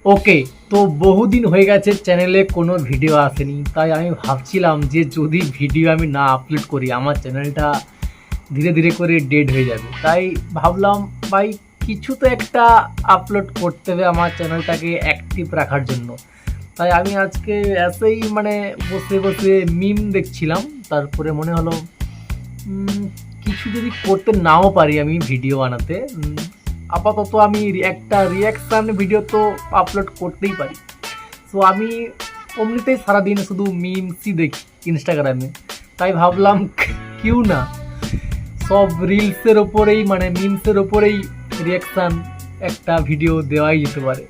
ওকে, তো বহুদিন হয়ে গেছে চ্যানেলে কোনো ভিডিও আসেনি, তাই আমি ভাবছিলাম যে যদি ভিডিও আমি না আপলোড করি আমার চ্যানেলটা ধীরে ধীরে করে ডেড হয়ে যাবে। তাই ভাবলাম ভাই কিছু তো একটা আপলোড করতে হবে আমার চ্যানেলটাকে অ্যাক্টিভ রাখার জন্য। তাই আমি আজকে এসেই বসে বসে মিম দেখছিলাম, তারপরে মনে হলো কিছু যদি করতে নাও পারি আমি ভিডিও বানাতে, আপাতত আমি একটা রিয়াকশান ভিডিও তো আপলোড করতেই পারি। সো আমি এমনিতেই সারাদিন শুধু মিমসই দেখি ইনস্টাগ্রামে, তাই ভাবলাম কিউ না সব রিলসের ওপরেই মিমসের ওপরেই রিয়াকশান একটা ভিডিও দেওয়াই যেতে পারে।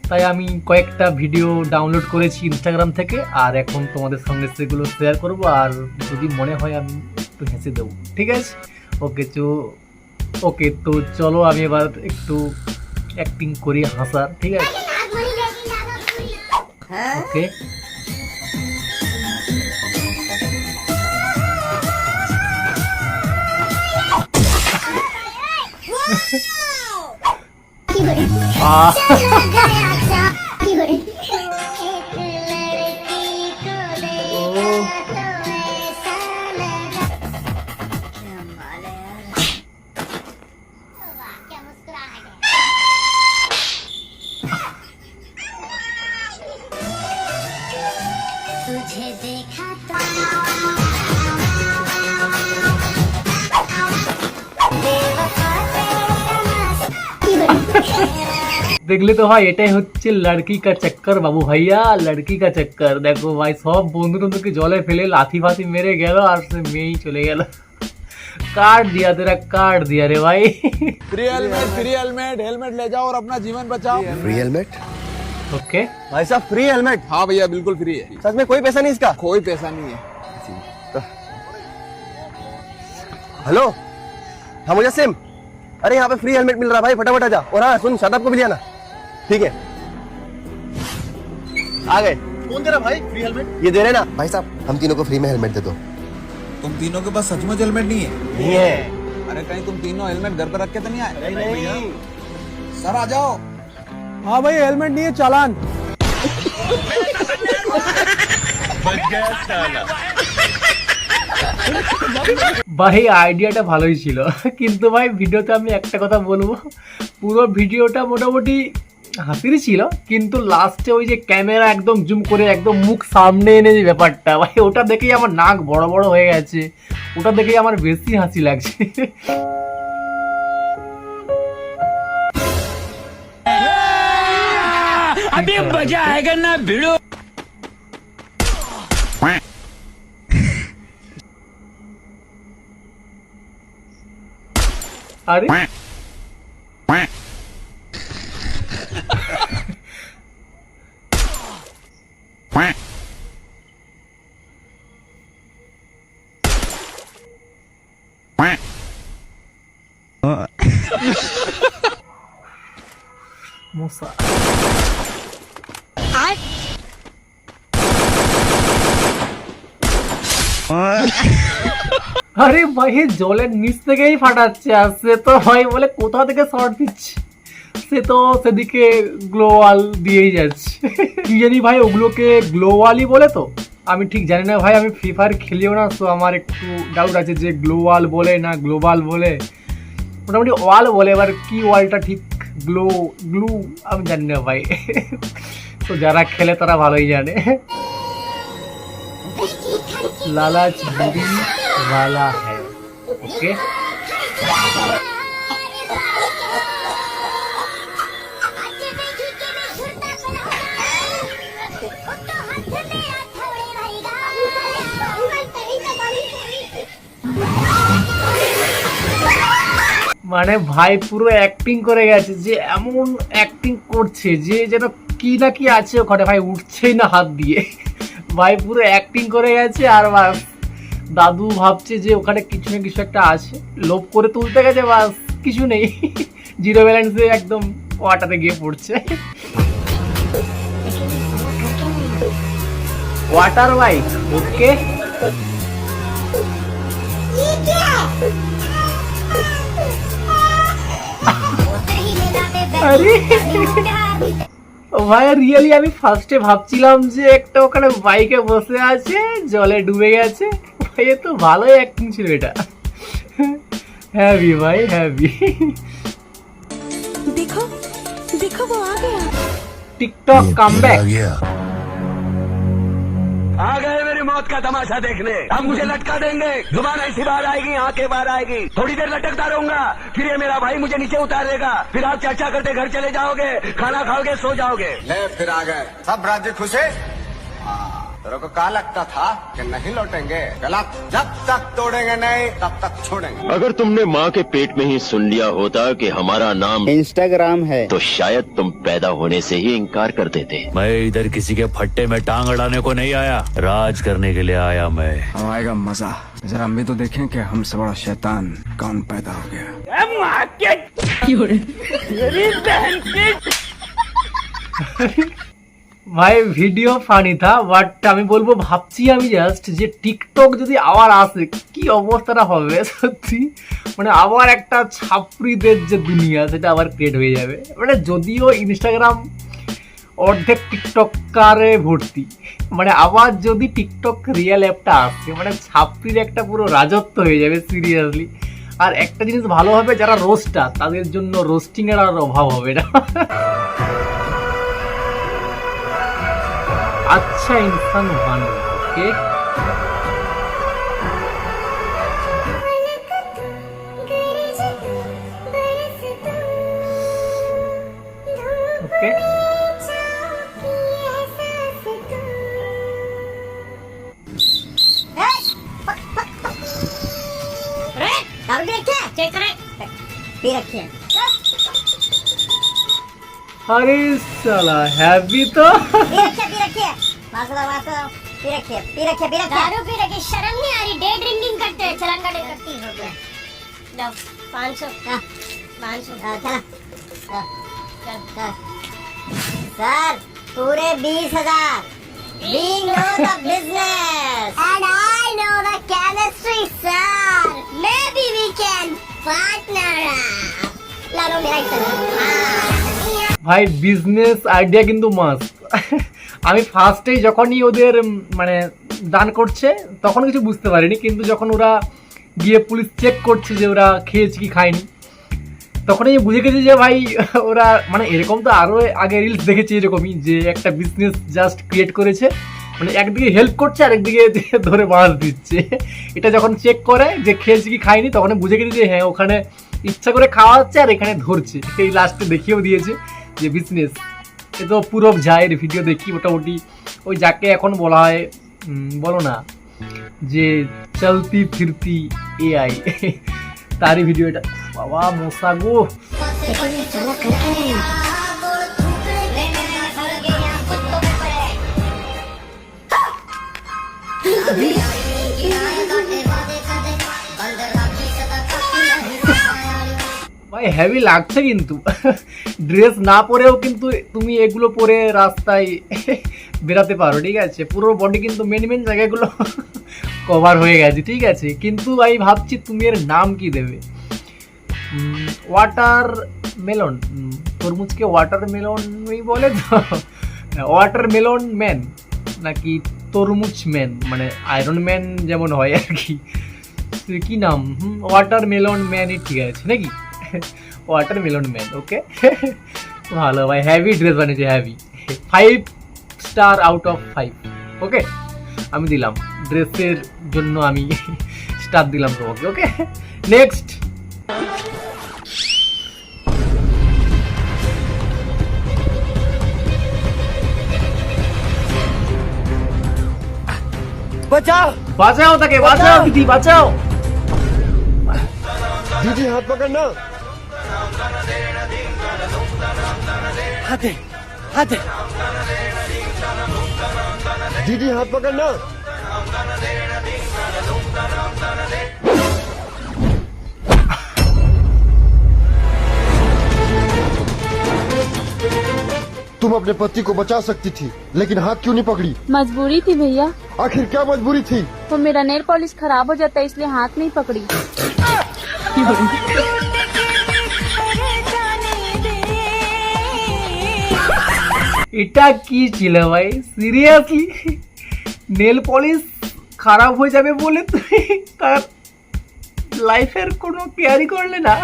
তাই আমি কয়েকটা ভিডিও ডাউনলোড করেছি ইনস্টাগ্রাম থেকে, আর এখন তোমাদের সঙ্গে সেগুলো শেয়ার করব, আর যদি মনে হয় আমি একটু হেসে দেবো, ঠিক আছে? ওকে তো চলো আমি এবার একটু অ্যাক্টিং করি হাসার, ঠিক আছে? ওকে तुझे देखा तो দেখলে তো ভাই এটাই হচ্ছে লড়কি কা চক্কর বাবু ভাইয়া, লড়কি কা চক্কর। দেখো ভাই সব বন্ধু টন্ধুকে জলে ফেলে লাথি ফাথি মেরে গেল আর সে মেয়েই চলে গেল। काट दिया तेरा, काट दिया रे भाई। फ्री हेलमेट हेलमेट ले जाओ और अपना जीवन बचाओ। Free helmet? ओके भाई साहब फ्री हेलमेट? हाँ भैया बिल्कुल फ्री है, सच में कोई पैसा नहीं इसका? कोई पैसा नहीं है। हेलो, हाँ मुझे सिम, अरे यहाँ पे फ्री हेलमेट मिल रहा है भाई, फटाफट आ जा। और हाँ सुन, शादाब को भी लिया ना, ठीक है? आ गए। कौन दे रहा भाई फ्री हेलमेट? ये दे रहे ना भाई साहब, हम तीनों को फ्री में हेलमेट दे दो। तुम तीनों के पास सचमुच हेलमेट नहीं है? नहीं है। अरे कहीं तुम तीनों हेलमेट घर पर रख के तो नहीं आए? नहीं। सर आ जाओ। हाँ भाई हेलमेट नहीं है, चालान। ভাই আইডিয়াটা ভালোই ছিল, কিন্তু ভাই ভিডিওতে আমি একটা কথা বলবো, পুরো ভিডিওটা মোটামুটি হাসিরই ছিল, কিন্তু লাস্টে ওই যে ক্যামেরা একদম জুম করে একদম মুখ সামনে এনে যে ব্যাপারটা, ভাই ওটা দেখেই আমার নাক বড় বড় হয়ে গেছে, ওটা দেখেই আমার বেশি হাসি লাগছে। अभी मजा आएगा ना भिड़ो। अरे মশা, আরে ভাই জলের নিচ থেকেই ফাটাচ্ছে, আর সে তো ভাই বলে কোথা থেকে শর্ট দিচ্ছে, সে তো সেদিকে গ্লোওয়াল দিয়েই যাচ্ছে। কি জানি ভাই ওগুলোকে গ্লোওয়ালই বলে, তো আমি ঠিক জানি না ভাই, আমি ফ্রি ফায়ার খেলিও না, তো আমার একটু ডাউট আছে যে গ্লোওয়াল বলে না গ্লোবাল বলে, মোটামুটি ওয়াল বলে, এবার কি ওয়ালটা ঠিক গ্লু আমি জানি না ভাই। তো যারা খেলে তারা ভালোই জানে। লালাচ বুড়ি वाला है। ओके ভাই পুরো অ্যাক্টিং করে গেছে, যে এমন অ্যাক্টিং করছে যে যেন কি না কি আছে ওখানে, ভাই উঠছেই না হাত দিয়ে, ভাই পুরো অ্যাক্টিং করে গেছে। আর বাস দাদু ভাবছে যে ওখানে কিছু না কিছু একটা আছে, লোভ করে তুলতে গেছে, বাস কিছু নেই, জিরো ব্যালেন্সে একদম ওয়াটারে গিয়ে পড়ছে। ওয়াটার বাইক, ওকে अरे ভাই রিয়েলি আমি ফার্স্টে ভাবছিলাম যে একটা ওখানে বাইকে বসে আছে, জলে ডুবে গেছে। ভাই এ তো ভালোই অ্যাক্টিং ছিল এটা। হ্যাভি ভাই হ্যাভি। देखो देखो वो आ गया। TikTok comeback. आ गए मेरी मौत का तमाशा देखने। अब मुझे लटका देंगे, जुबान ऐसी बाहर आएगी, आंखें बाहर आएगी, थोड़ी देर लटकता रहूंगा, फिर ये मेरा भाई मुझे नीचे उतार देगा, फिर आप चर्चा करते घर चले जाओगे, खाना खाओगे, सो जाओगे। ले फिर आ गए सब राज्य खुश है। तेरे को क्या लगता था कि नहीं लौटेंगे? गलत। जब तक तोड़ेंगे नहीं तब तक छोड़ेंगे। अगर तुमने माँ के पेट में ही सुन लिया होता कि हमारा नाम इंस्टाग्राम है तो शायद तुम पैदा होने से ही इनकार कर देते। मैं इधर किसी के फट्टे में टांग अड़ाने को नहीं आया, राज करने के लिए आया मैं। अब आएगा मजा। जरा हम भी तो देखें कि हमसे बड़ा शैतान कौन पैदा हो गया। ভাই ভিডিও ফানি থা, বাট আমি বলবো ভাবছি আমি জাস্ট যে টিকটক যদি আবার আসে কি অবস্থাটা হবে সত্যি। মানে আবার একটা ছাপড়িদের যে দুনিয়া সেটা আবার ক্রিয়েট হয়ে যাবে। মানে যদিও ইনস্টাগ্রাম অর্ধেক টিকটকারে ভর্তি, মানে আবার যদি টিকটক রিয়েল অ্যাপটা আসে মানে ছাপড়ির একটা পুরো রাজত্ব হয়ে যাবে সিরিয়াসলি। আর একটা জিনিস ভালো হবে, যারা রোস্টার তাদের জন্য রোস্টিং এর আর অভাব হবে না। अच्छा इंसान बनो। ओके ओके दारू भी रखी है, चेक करें। पी रखी है। अरे साला हैवी तो पी रखी है। मास्टर पी रखी है, पी रखी है, पी रखी है। दारू पी रखी, शर्म नहीं आ रही? डे ड्रिंकिंग करते हैं, चलन का डे करती हो गया। लो 500 चला चल। सर पूरे 20,000। We know the business and I know the chemistry, sir. Maybe we can partner up. लालो मेरा ভাই বিজনেস আইডিয়া কিন্তু মাস্ট। আমি ফার্স্টেই যখনই ওদের মানে দান করছে তখন কিছু বুঝতে পারিনি, কিন্তু যখন ওরা গিয়ে পুলিশ চেক করছে যে ওরা খেয়েছে কি খায়নি, তখনই বুঝে গেছি যে ভাই ওরা মানে এরকম তো আরও আগে রিলস দেখেছি এরকমই, যে একটা বিজনেস জাস্ট ক্রিয়েট করেছে, মানে একদিকে হেল্প করছে আর একদিকে ধরে মাছ দিচ্ছে। এটা যখন চেক করে যে খেয়েছে কি খায়নি তখন বুঝে গেছি যে হ্যাঁ ওখানে ইচ্ছা করে খাওয়া হচ্ছে আর এখানে ধরছে। এই লাস্টে দেখিয়েও দিয়েছে যে বিজনেস। এ তো পুরো জায়ের ভিডিও দেখি মোটামুটি, ওই যাকে এখন বলা হয় বলো না যে চলতি ফিরতি এআই, তারই ভিডিও এটা। বাবা মশা গো। ভাই হেভি লাগছে কিন্তু, ড্রেস না পরেও কিন্তু তুমি এগুলো পরে রাস্তায় বেরাতে পারো, ঠিক আছে? পুরো বডি কিন্তু মেন মেন জায়গাগুলো কভার হয়ে গেছে, ঠিক আছে? কিন্তু আমি ভাবছি তুমি এর নাম কি দেবে। ওয়াটার মেলন, তরমুজকে ওয়াটার মেলনই বলে তো, ওয়াটার মেলন ম্যান নাকি তরমুজ ম্যান, মানে আয়রন ম্যান যেমন হয় আর কি। কি নাম? ওয়াটার মেলন ম্যানই ঠিক আছে নাকি? Water melon man. ওকে ভালো ভাই, হেভি ড্রেস বানিয়েছে, হেভি। 5 star out of 5। ওকে আমি দিলাম ড্রেসের জন্য, আমি স্টার দিলাম তোমাকে। Okay next. बचाओ বাঁচাও তাকে, বাঁচাও দিদি, বাঁচাও। दीदी हाथ पकड़ना। हाथे हाथे दीदी हाथ पकड़ना। तुम अपने पति को बचा सकती थी लेकिन हाथ क्यों नहीं पकड़ी? मजबूरी थी भैया, आखिर क्या मजबूरी थी? तो मेरा नेल पॉलिश खराब हो जाता है इसलिए हाथ नहीं पकड़ी। এটা কি ছিল ভাই, সিরিয়াসলি নেল পলিশ খারাপ হয়ে যাবে বলে তুমি তার লাইফের কোনো কেয়ারই করলে না?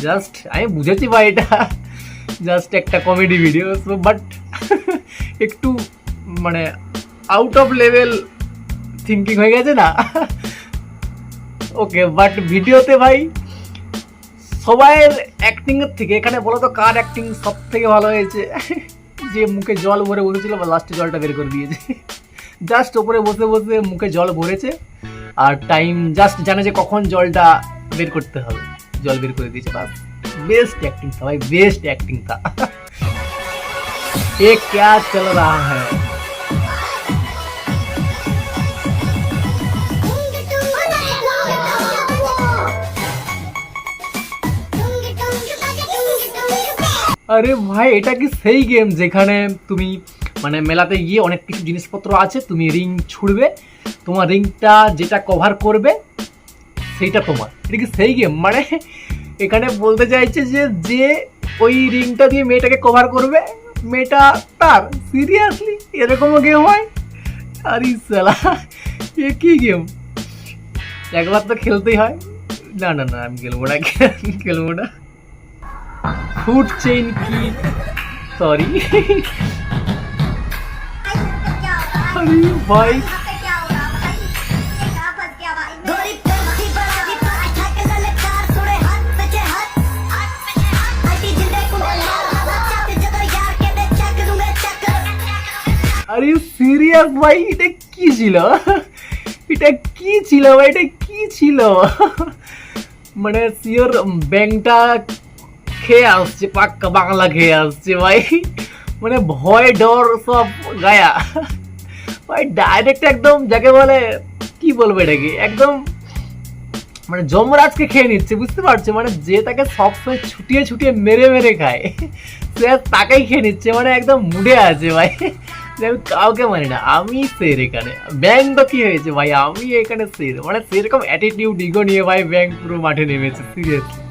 জাস্ট আমি বুঝেছি ভাই এটা জাস্ট একটা কমেডি ভিডিও, সো বাট একটু মানে আউট অফ লেভেল থিঙ্কিং হয়ে গেছে না? ওকে, বাট ভিডিওতে ভাই সবাইয়ের অ্যাক্টিংয়ের থেকে এখানে বলো তো কার অ্যাক্টিং সব থেকে ভালো হয়েছে? যে মুখে জল ভরে বসেছিল বা লাস্টে জলটা বের করে দিয়েছে, জাস্ট ওপরে বসে বসে মুখে জল ভরেছে আর টাইম জাস্ট জানে যে কখন জলটা বের করতে হবে, জল বের করে দিয়েছে, বাস। बेस्ट एक्टिंग था भाई, बेस्ट एक्टिंग था। ये क्या चल रहा है? আরে ভাই এটা কি সেই গেম যেখানে তুমি মানে মেলাতে গিয়ে অনেক কিছু জিনিসপত্র আছে, তুমি রিং ছুড়বে, তোমার রিংটা যেটা কভার করবে সেইটা তোমার, এটা কি সেই গেম? মানে এখানে বলতে চাইছে যে যে ওই রিংটা দিয়ে মেয়েটাকে কভার করবে মেয়েটা তার। সিরিয়াসলি এরকমও গেম হয়? আরে সালা এ কি গেম? একবার তো খেলতেই হয়। না না না আমি খেলবো না, খেলবো না। ফুড চেইন কি, সরি আরে ভাই আরে সিরিয়াস ভাই এটা কি ছিল? এটা কি ছিল ভাই? এটা কি ছিল? মানে সিওর ব্যাংকটা খেয়ে আসছে, পাক্কা বাংলা খেয়ে আসছে ভাই। মানে ভয় ডর সব গায়া ভাই, ডাইরেক্ট একদম যাকে বলে কি বলবো এটাকে, একদম মানে যমরাজকে খেয়ে নিচ্ছে, বুঝতে পারছে? মানে যে তাকে সবসময় ছুটিয়ে ছুটিয়ে মেরে মেরে খায় সে তাকেই খেয়ে নিচ্ছে, মানে একদম মুডে আছে ভাই। আমি কাউকে মানি না, আমি সের এখানে। ব্যাংক তো কি হয়েছে ভাই, আমি এখানে সের, মানে সেরকম অ্যাটিটিউড ইগো নিয়ে ভাই ব্যাংক পুরো মাঠে নেমেছে সিরিয়াসলি।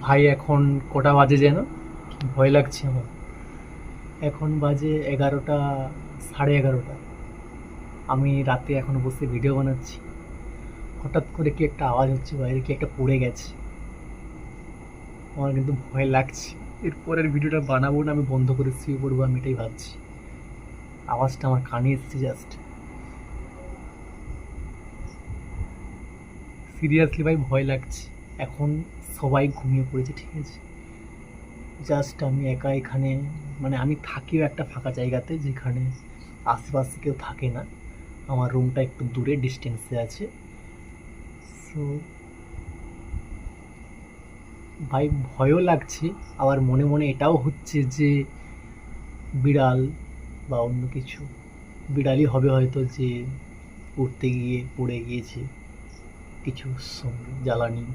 ভাই এখন কটা বাজে যেন, ভয় লাগছে আমার। এখন বাজে 11টা, 11:30। আমি রাতে এখন বসে ভিডিও বানাচ্ছি, হঠাৎ করে কি একটা আওয়াজ হচ্ছে বাইরে, কি একটা পড়ে গেছে। আমার কিন্তু ভয় লাগছে, এরপরের ভিডিওটা বানাবো না, আমি বন্ধ করে শুয়ে পড়বো, আমি এটাই ভাবছি। আওয়াজটা আমার কানে এসেছে জাস্ট। সিরিয়াসলি ভাই ভয় লাগছে। এখন সবাই ঘুমিয়ে পড়েছে, ঠিক আছে, জাস্ট আমি একা এখানে। মানে আমি থাকিও একটা ফাঁকা জায়গাতে যেখানে আশেপাশে কেউ থাকে না, আমার রুমটা একটু দূরে ডিস্টেন্সে আছে। সো ভাই ভয়ও লাগছে, আবার মনে মনে এটাও হচ্ছে যে বিড়াল বা অন্য কিছু, বিড়ালই হবে হয়তো, যে উঠতে গিয়ে পড়ে গিয়েছে কিছু জ্বালানি,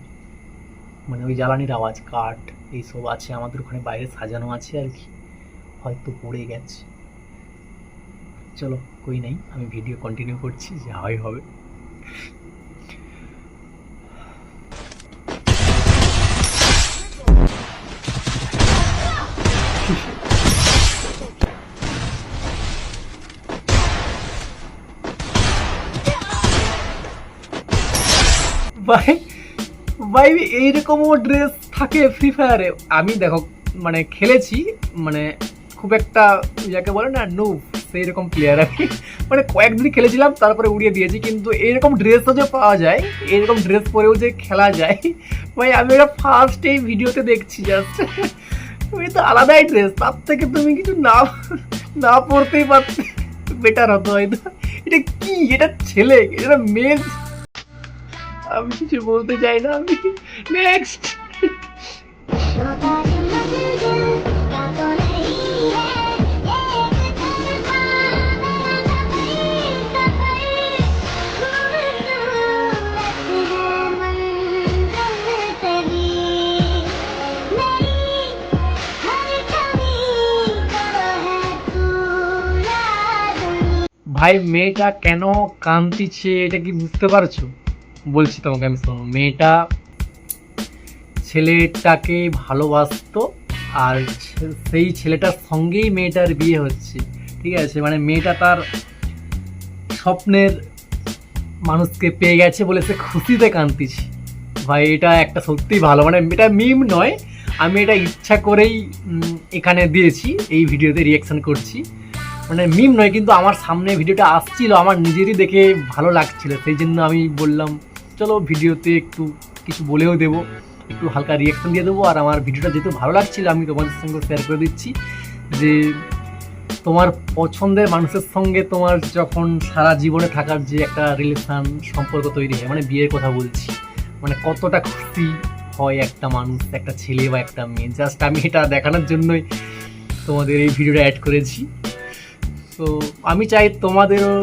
মানে ওই জ্বালানির আওয়াজ, কাঠ এইসব আছে আমাদের ওখানে বাইরে সাজানো আছে আর কি, হয়তো পড়ে গেছে। চলো কই নাই, আমি ভিডিও কন্টিনিউ করছি, যা হয় হবে। ভাই ভাই এইরকমও ড্রেস থাকে ফ্রি ফায়ারে? আমি দেখো মানে খেলেছি, মানে খুব একটা যাকে বলে না নুব, সেই রকম প্লেয়ার আমি। মানে কয়েকদিন খেলেছিলাম তারপরে উড়িয়ে দিয়েছি, কিন্তু এইরকম ড্রেসও যে পাওয়া যায়, এইরকম ড্রেস পরেও যে খেলা যায় ভাই, আমি এটা ফার্স্ট এই ভিডিওতে দেখছি জাস্ট। তুমি তো আলাদাই ড্রেস, তার থেকে তুমি কিছু না না পড়তেই পারতে, বেটার হতো হয়তো। এটা কি? এটা ছেলে, এটা মেয়ে? আমি কিছু বলতে চাই না, আমি নেক্সট। ভাই মেয়েটা কেন কাঁদতিছে এটা কি বুঝতে পারছো? বলছি তোমাকে আমি, শোনো। মেয়েটা ছেলেটাকে ভালোবাসতো, আর সেই ছেলেটার সঙ্গেই মেয়েটার বিয়ে হচ্ছে, ঠিক আছে? মানে মেয়েটা তার স্বপ্নের মানুষকে পেয়ে গেছে বলে সে খুশিতে কাঁদতিছে। ভাই এটা একটা সত্যিই ভালো, মানে এটা মিম নয়, আমি এটা ইচ্ছা করেই এখানে দিয়েছি, এই ভিডিওতে রিয়াকশন করছি। মানে মিম নয়, কিন্তু আমার সামনে ভিডিওটা আসছিল, আমার নিজেরই দেখে ভালো লাগছিল, সেই জন্য আমি বললাম চলো ভিডিওতে একটু কিছু বলেও দেবো, একটু হালকা রিয়াকশন দিয়ে দেবো। আর আমার ভিডিওটা যেহেতু ভালো লাগছিল আমি তোমাদের সঙ্গে শেয়ার করে দিচ্ছি যে তোমার পছন্দের মানুষের সঙ্গে তোমার যখন সারা জীবনে থাকার যে একটা রিলেশন সম্পর্ক তৈরি হয়, মানে বিয়ের কথা বলছি, মানে কতটা খুশি হয় একটা মানুষ, একটা ছেলে বা একটা মেয়ে। জাস্ট আমি এটা দেখানোর জন্যই তোমাদের এই ভিডিওটা অ্যাড করেছি। তো আমি চাই তোমাদেরও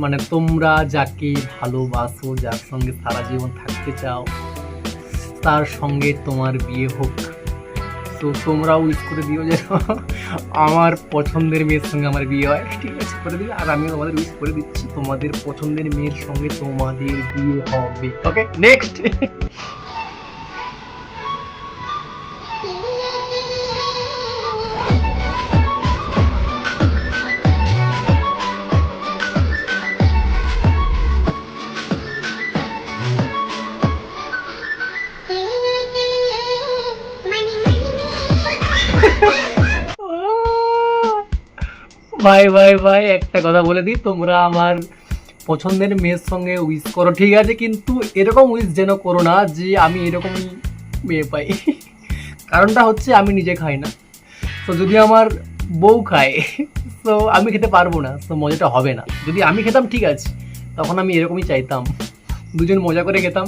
মানে তোমরা যাকে ভালোবাসো, যার সঙ্গে সারা জীবন থাকতে চাও, তার সঙ্গে তোমার বিয়ে হোক। তো তোমরাও উইশ করে দিও যে আমার পছন্দের মেয়ের সঙ্গে আমার বিয়ে হয়, ঠিক আছে? করে দিও। আর আমিও তোমাদের উইশ করে দিচ্ছি তোমাদের পছন্দের মেয়ের সঙ্গে তোমাদের বিয়ে হবে। ওকে, নেক্সট। ভাই ভাই ভাই একটা কথা বলে দিই, তোমরা আমার পছন্দের মেয়ের সঙ্গে উইশ করো, ঠিক আছে? কিন্তু এরকম উইশ যেন করো না যে আমি এরকমই মেয়ে পাই। কারণটা হচ্ছে আমি নিজে খাই না, তো যদি আমার বউ খায় তো আমি খেতে পারবো না, তো মজাটা হবে না। যদি আমি খেতাম ঠিক আছে, তখন আমি এরকমই চাইতাম, দুজন মজা করে খেতাম।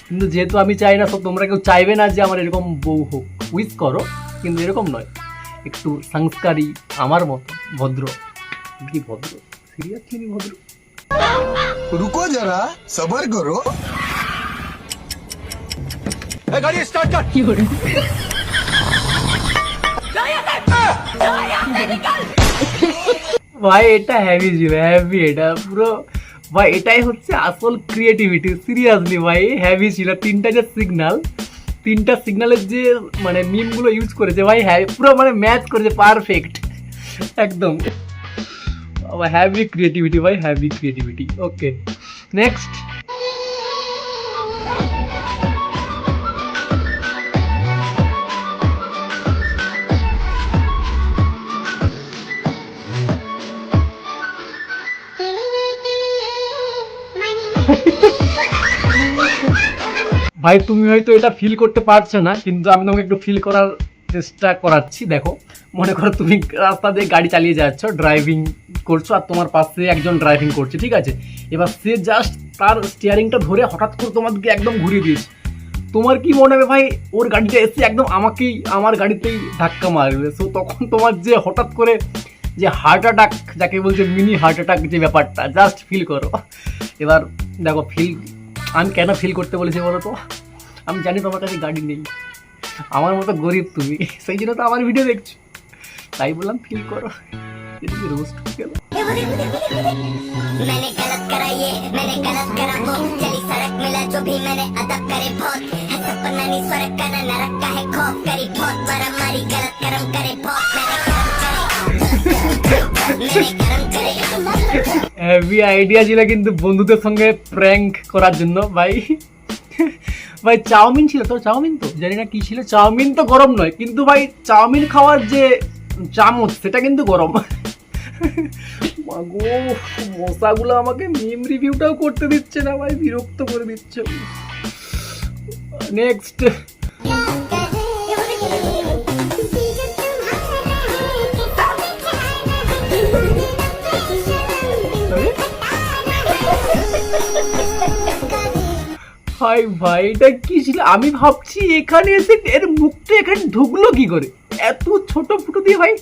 কিন্তু যেহেতু আমি চাই না, তো তোমরা কেউ চাইবে না যে আমার এরকম বউ হোক। উইশ করো, কিন্তু এরকম নয়, একটু সংস্কারী আমার মতো, ভদ্র। কি ভদ্র? সিরিয়াসলি ভদ্র? रुको जरा सबर करो गाड़ी स्टार्ट कर কি করে? ভাই এটা হ্যাভি ছিল, হ্যাভি এটা পুরো। ভাই এটাই হচ্ছে আসল ক্রিয়েটিভিটি, সিরিয়াসলি ভাই হ্যাভি ছিল। তিনটা যে সিগন্যাল, তিনটা সিগন্যালের যে মানে মিমগুলো ইউজ করেছে ভাই, পুরো মানে ম্যাচ করেছে পারফেক্ট একদম। হ্যাভি ক্রিয়েটিভিটি ভাই, হ্যাভি ক্রিয়েটিভিটি। ওকে, নেক্সট। ভাই তুমি হয়তো এটা ফিল করতে পারছো না, কিন্তু আমি তোমাকে একটু ফিল করার চেষ্টা করাচ্ছি। দেখো, মনে করো তুমি রাস্তা দিয়ে গাড়ি চালিয়ে যাচ্ছ, ড্রাইভিং করছো, আর তোমার পাশে একজন ড্রাইভিং করছে, ঠিক আছে? এবার সে জাস্ট তার স্টিয়ারিংটা ধরে হঠাৎ করে তোমাদেরকে একদম ঘুরিয়ে দিয়েছে। তোমার কি মনে হবে ভাই, ওর গাড়িটা এসে একদম আমাকেই, আমার গাড়িতেই ধাক্কা মারবে। সো তখন তোমার যে হঠাৎ করে যে হার্ট অ্যাটাক, যাকে বলছে মিনি হার্ট অ্যাটাক, যে ব্যাপারটা জাস্ট ফিল করো। এবার দেখো আমি কেন ফিল করতে বলেছি বলো তো? আমি জানি তোমার কাছে গাড়ি নেই, আমার মতো গরিব তুমি, সেই জন্য তো আমার ভিডিও দেখছো, তাই বললাম ফিল করো। রোস্ট গেল। मैंने गलत करा ये, मैंने गलत करा वो, चली सड़क मिला जो भी मैंने अदब करे बहुत, है सपना नहीं स्वर्ग का ना नरक का है खौफ, करी बहुत मारा मारी गलत कर्म करे बहुत, मैंने कर्म करे হেভি আইডিয়া ছিল কিন্তু বন্ধুদের সঙ্গে প্র্যাঙ্ক করার জন্য। ভাই ভাই চাউমিন ছিল তো, চাউমিন তো জানি না কি ছিল, চাউমিন তো গরম নয়, কিন্তু ভাই চাউমিন খাওয়ার যে চামচ সেটা কিন্তু গরম। মাগো, মশাগুলো আমাকে মিম রিভিউটাও করতে দিচ্ছে না ভাই, বিরক্ত করে দিচ্ছে। নেক্সট। ভাই ভাই এটা কি ছিল? আমি ভাবছি এখানে এসে এর মুখটা এখানে ঢুকলো কি করে, এত ছোট ফুটো দিয়ে। ভাই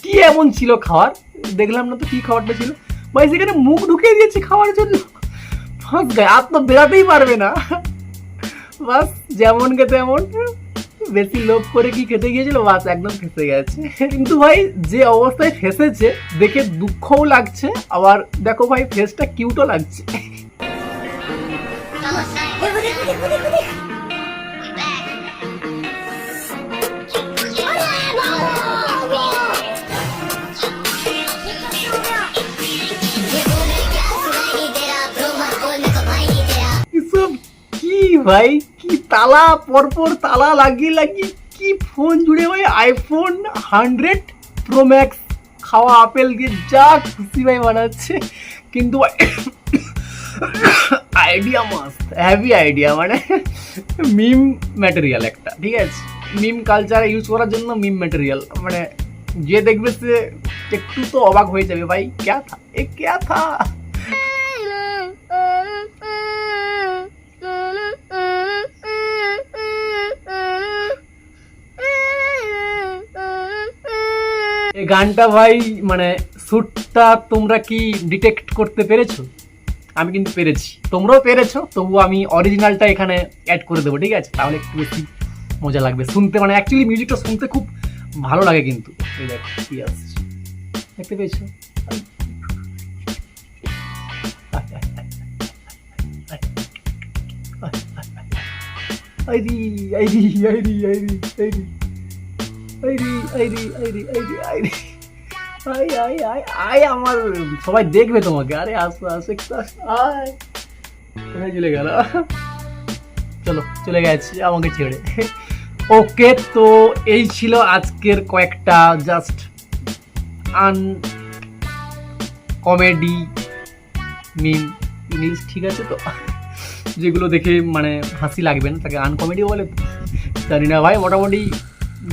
কি এমন ছিল খাওয়ার? দেখলাম না তো কি খাবারটা ছিল ভাই, সেখানে মুখ ঢুকিয়ে দিয়েছে খাওয়ার জন্য। ফাঁস গায়ে, আর তো বেরাতেই পারবে না, বাস যেমন কে তেমন বেশি লোভ করে কি খেতে গিয়েছিল, বাস একদম ফেসে গেছে। কিন্তু ভাই যে অবস্থায় ফেসেছে দেখে দুঃখও লাগছে, আবার দেখো ভাই ফেসটা কিউটও লাগছে। এসব কি ভাই, কি তালা পরপর তালা লাগিয়ে লাগিয়ে কি ফোন জুড়ে ভাই, আইফোন 100 প্রো ম্যাক্স খাওয়া আপেল দিয়ে যা খুশি ভাই বানাচ্ছে। কিন্তু আইডিয়া মাস্ট, হ্যাভি আইডিয়া, মানে মিম ম্যাটেরিয়াল একটা, ঠিক আছে, মিম কালচার ইউজ করার জন্য মিম ম্যাটেরিয়াল, মানে যে দেখবে সে একটু তো অবাক হয়ে যাবে ভাই, ক্যা থা এ, ক্যা থা। এই গানটা ভাই মানে সুরটা তোমরা কি ডিটেক্ট করতে পেরেছো? আমি কিন্তু পেরেছি, তোমরাও পেরেছো, তবুও আমি অরিজিনালটা এখানে অ্যাড করে দেবো, ঠিক আছে, তাহলে একটু বেশি মজা লাগবে শুনতে, মানে অ্যাকচুয়ালি মিউজিকটা শুনতে খুব ভালো লাগে কিন্তু। এই দেখো কি আসছে, দেখতে পেয়েছো? আইরি আইরি আইরি আইরি আইরি আইরি আইরি আইরি আইরি আইরি আই আই আই আই, আমার সবাই দেখবে তোমাকে, আরে আসো আসো একটু আসো, আয় কোথায় চলে গেল, চলো চলে গেছি আমাকে ছেড়ে। ওকে, তো এই ছিল আজকের কয়েকটা জাস্ট কমেডি মিম, ইংলিশ ঠিক আছে তো, যেগুলো দেখে মানে হাসি লাগবে না তাকে আনকমেডি বলে, জানি না ভাই, মোটামুটি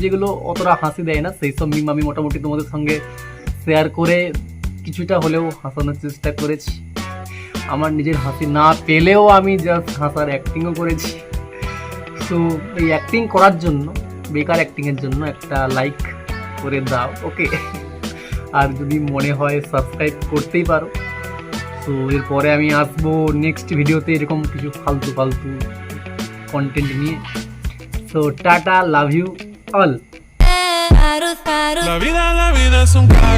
যেগুলো অতটা হাসি দেয় না সেই সব মিম আমি মোটামুটি তোমাদের সঙ্গে শেয়ার করে কিছুটা হলেও হাসানোর চেষ্টা করেছি। আমার নিজের হাসি না পেলেও আমি জাস্ট হাসার অ্যাক্টিংও করেছি। সো এই অ্যাক্টিং করার জন্য, বেকার অ্যাক্টিংয়ের জন্য একটা লাইক করে দাও, ওকে। আর যদি মনে হয় সাবস্ক্রাইব করতেই পারো। তো এরপরে আমি আসবো নেক্সট ভিডিওতে এরকম কিছু ফালতু ফালতু কন্টেন্ট নিয়ে। So tata, love you all. La vida es un carrusel.